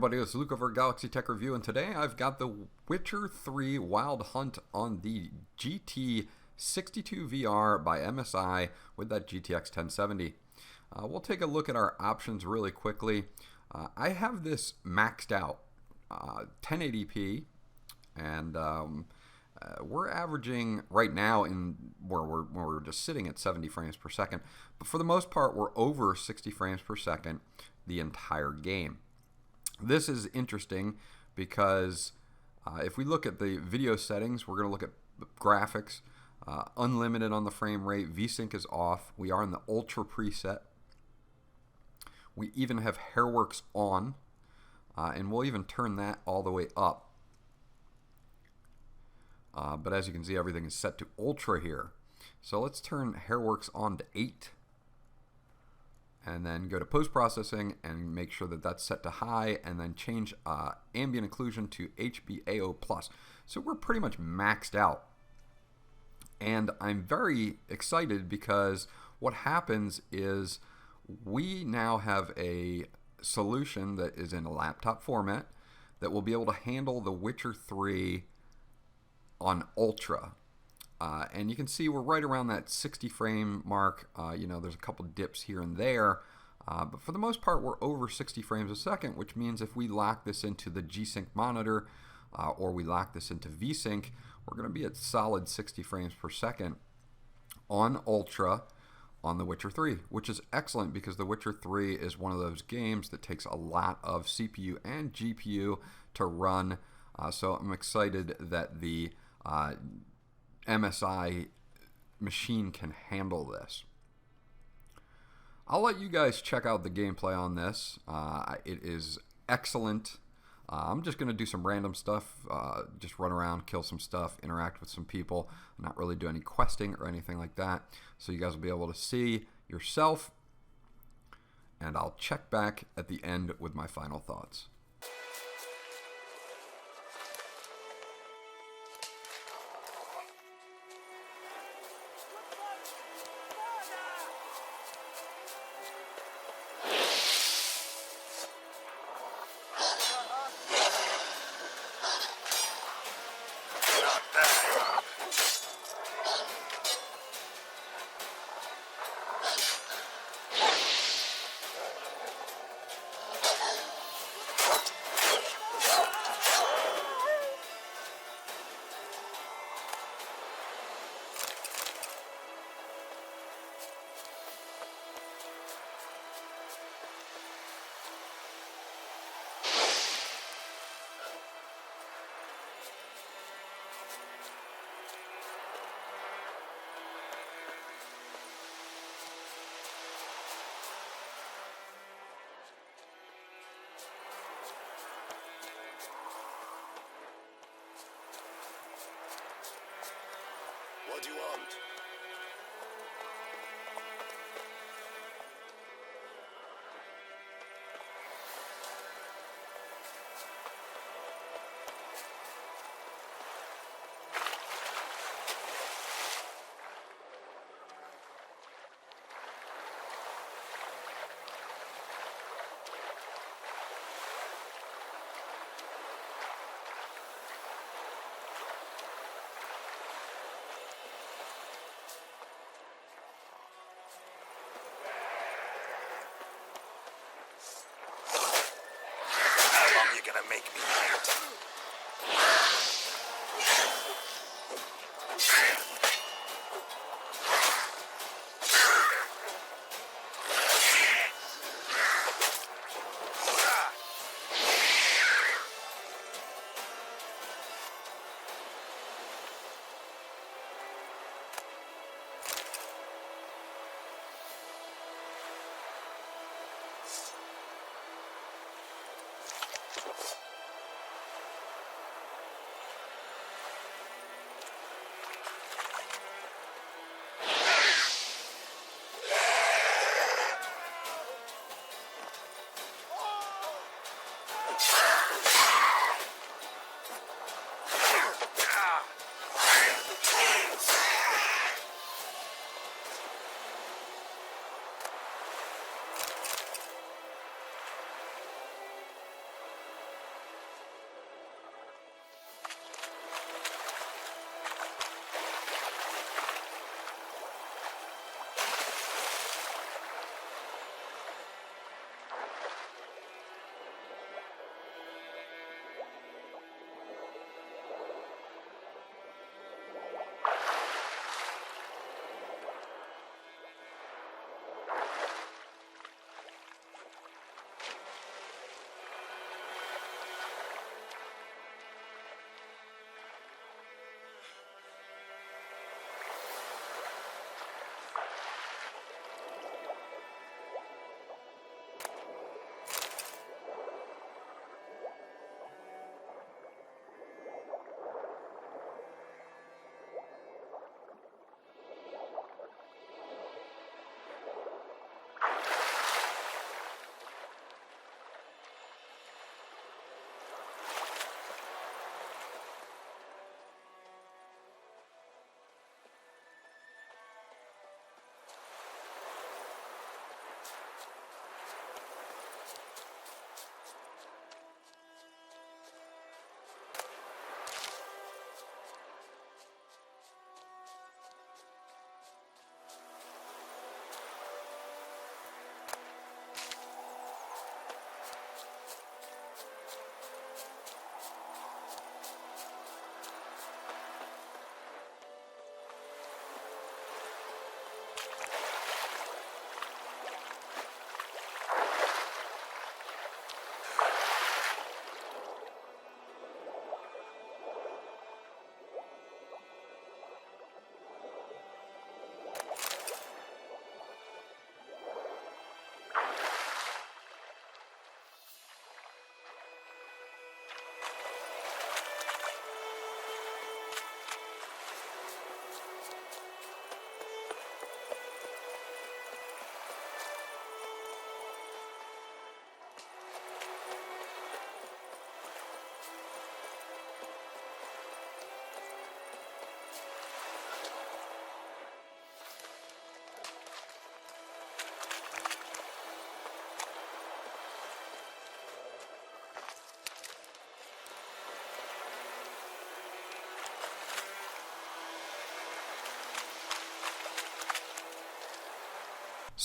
everybody, it's Luke over at Galaxy Tech Review, and today I've got the Witcher 3 Wild Hunt on the GT62VR by MSI with that GTX 1070. We'll take a look at our options really quickly. I have this maxed out 1080p, and we're averaging right now where we're just sitting at 70 frames per second, but for the most part we're over 60 frames per second the entire game. This is interesting because if we look at the video settings, we're going to look at graphics, unlimited on the frame rate, VSync is off, we are in the Ultra preset, we even have Hairworks on, and we'll even turn that all the way up. But as you can see, everything is set to Ultra here. So let's turn Hairworks on to 8. And then go to post-processing and make sure that that's set to high, and then change ambient occlusion to HBAO+. So we're pretty much maxed out. And I'm very excited because what happens is we now have a solution that is in a laptop format that will be able to handle the Witcher 3 on Ultra. And you can see we're right around that 60 frame mark. You know, there's a couple dips here and there, but for the most part we're over 60 frames a second, which means if we lock this into the G-Sync monitor or we lock this into VSync, we're going to be at solid 60 frames per second on Ultra on The Witcher 3, which is excellent because The Witcher 3 is one of those games that takes a lot of CPU and GPU to run. So I'm excited that the MSI machine can handle this. I'll let you guys check out the gameplay on this. It is excellent. I'm just going to do some random stuff, just run around, kill some stuff, interact with some people, not really do any questing or anything like that. So you guys will be able to see yourself, and I'll check back at the end with my final thoughts. What do you want? You're gonna make me wait.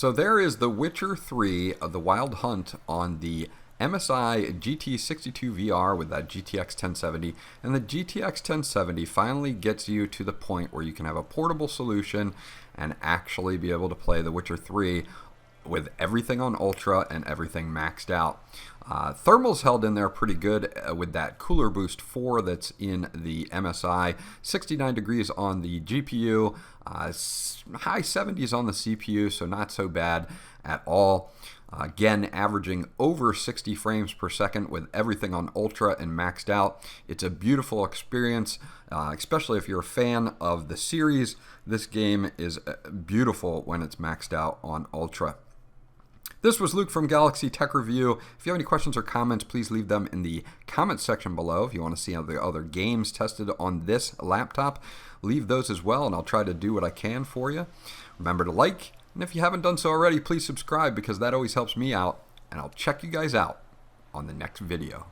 So there is The Witcher 3 of the Wild Hunt on the MSI GT62VR with that GTX 1070, and the GTX 1070 finally gets you to the point where you can have a portable solution and actually be able to play The Witcher 3 with everything on Ultra and everything maxed out. Thermal's held in there pretty good with that Cooler Boost 4 that's in the MSI, 69 degrees on the GPU, high 70s on the CPU, so not so bad at all. Again, averaging over 60 frames per second with everything on Ultra and maxed out. It's a beautiful experience, especially if you're a fan of the series. This game is beautiful when it's maxed out on Ultra. This was Luke from Galaxy Tech Review. If you have any questions or comments, please leave them in the comments section below. If you want to see the other games tested on this laptop, leave those as well, and I'll try to do what I can for you. Remember to like, and if you haven't done so already, please subscribe because that always helps me out, and I'll check you guys out on the next video.